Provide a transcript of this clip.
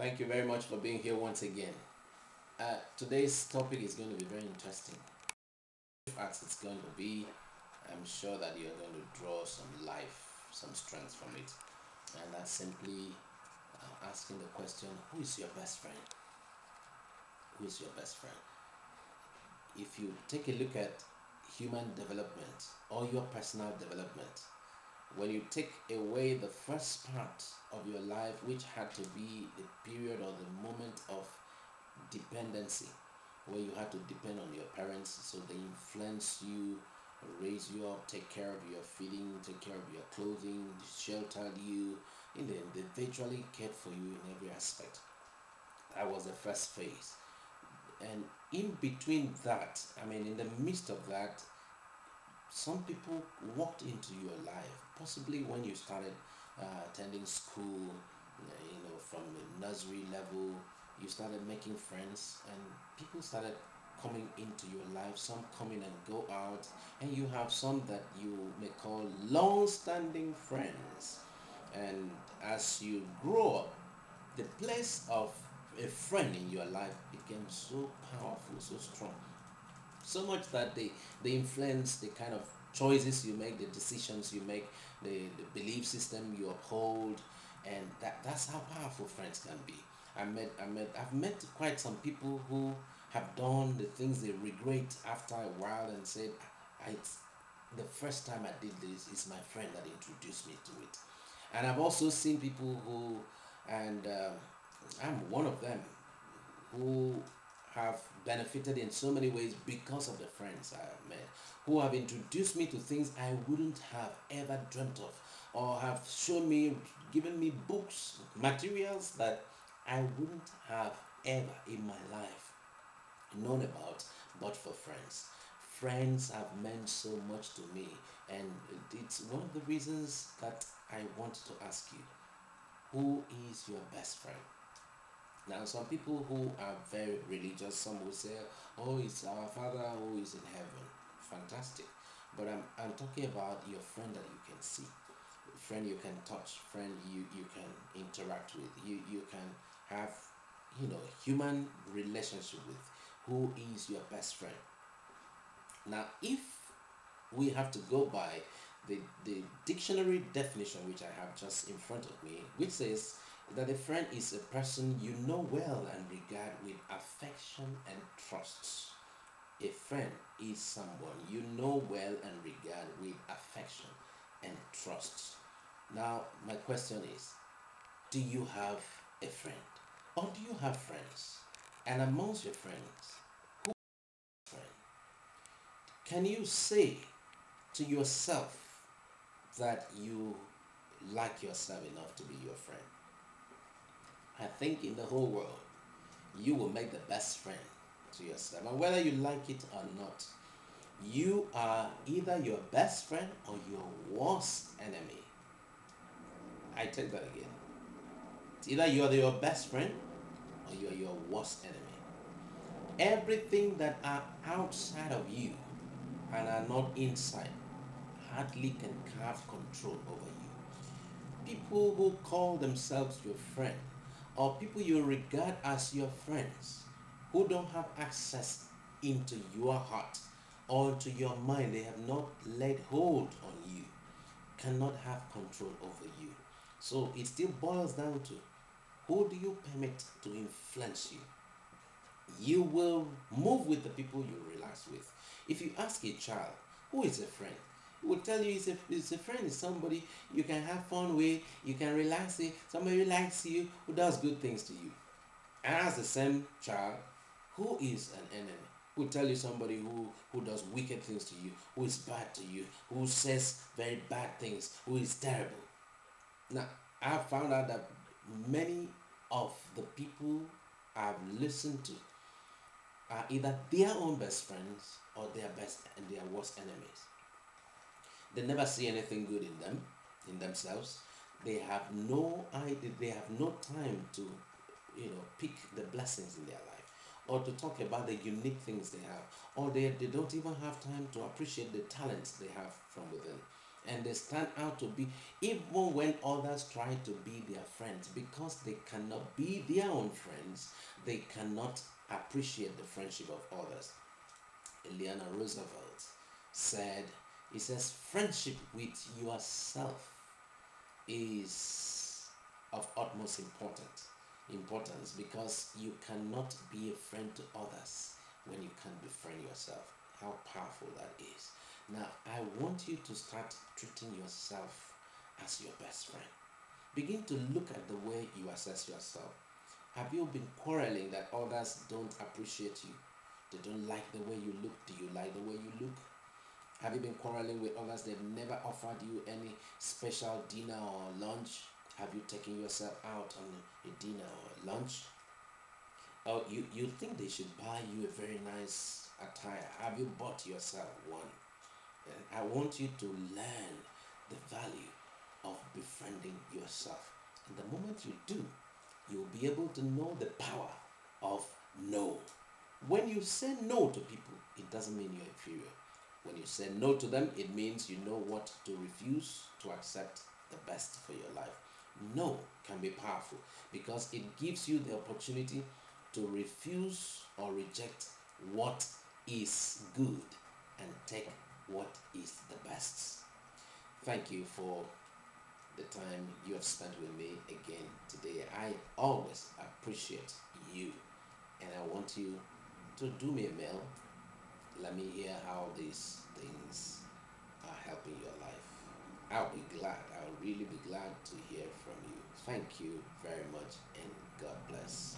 Thank you very much for being here once again. Today's topic is going to be very interesting. As it's going to be, I'm sure that you're going to draw some life, some strength from it. And that's simply asking the question, who is your best friend? Who is your best friend? If you take a look at human development or your personal development, when you take away the first part of your life, which had to be the period or the moment of dependency, where you had to depend on your parents, so they influence you, raise you up, take care of your feeding, take care of your clothing, sheltered you, and then they virtually cared for you in every aspect. That was the first phase. And in between that, I mean, in the midst of that, some people walked into your life, possibly when you started attending school, from the nursery level, you started making friends, and people started coming into your life. Some come in and go out, and you have some that you may call long-standing friends. And as you grow up, the place of a friend in your life became so powerful, so strong, so much that they influence the kind of choices you make, the decisions you make, the belief system you uphold, and that's how powerful friends can be. I've met quite some people who have done the things they regret after a while and said, it's the first time I did this is my friend that introduced me to it. And I've also seen people who, and I'm one of them, who have benefited in so many ways because of the friends I have met, who have introduced me to things I wouldn't have ever dreamt of, or have shown me, given me books, materials that I wouldn't have ever in my life known about but for friends. Friends have meant so much to me, and it's one of the reasons that I want to ask you, who is your best friend? Now, some people who are very religious, some will say, "Oh, it's our Father who is in heaven." Fantastic. But I'm talking about your friend that you can see, friend you can touch, friend you can interact with, you can have, human relationship with. Who is your best friend? Now, if we have to go by the dictionary definition, which I have just in front of me, which says that a friend is a person you know well and regard with affection and trust. A friend is someone you know well and regard with affection and trust. Now, my question is, do you have a friend? Or do you have friends? And amongst your friends, who is your friend? Can you say to yourself that you like yourself enough to be your friend? I think in the whole world, you will make the best friend to yourself. And whether you like it or not, you are either your best friend or your worst enemy. I take that again. It's either you are your best friend or you are your worst enemy. Everything that are outside of you and are not inside hardly can have control over you. People who call themselves your friend, or people you regard as your friends, who don't have access into your heart or to your mind, they have not laid hold on you, cannot have control over you. So it still boils down to, who do you permit to influence you? You will move with the people you relax with. If you ask a child, who is a friend? He will tell you, it's a friend is somebody you can have fun with, you can relax with, somebody who likes you, who does good things to you. And ask the same child, who is an enemy? Who will tell you somebody who does wicked things to you, who is bad to you, who says very bad things, who is terrible. Now, I have found out that many of the people I've listened to are either their own best friends or their best and their worst enemies. They never see anything good in them, in themselves. They have no idea, they have no time to, pick the blessings in their life, or to talk about the unique things they have, or they don't even have time to appreciate the talents they have from within. and they stand out to be, even when others try to be their friends, because they cannot be their own friends, they cannot appreciate the friendship of others. Eleanor Roosevelt said, he says, friendship with yourself is of utmost importance because you cannot be a friend to others when you can't befriend yourself. How powerful that is. Now, I want you to start treating yourself as your best friend. Begin to look at the way you assess yourself. Have you been quarreling that others don't appreciate you? They don't like the way you look. Do you like the way you look? Have you been quarreling with others? They've never offered you any special dinner or lunch. Have you taken yourself out on a dinner or a lunch? Or you think they should buy you a very nice attire. Have you bought yourself one? And I want you to learn the value of befriending yourself. And the moment you do, you'll be able to know the power of no. When you say no to people, it doesn't mean you're inferior. When you say no to them, it means you know what to refuse to accept the best for your life. No can be powerful because it gives you the opportunity to refuse or reject what is good and take what is the best. Thank you for the time you have spent with me again today. I always appreciate you, and I want you to do me a mail. Let me hear how these things are helping your life. I'll be glad. I'll really be glad to hear from you. Thank you very much, and God bless.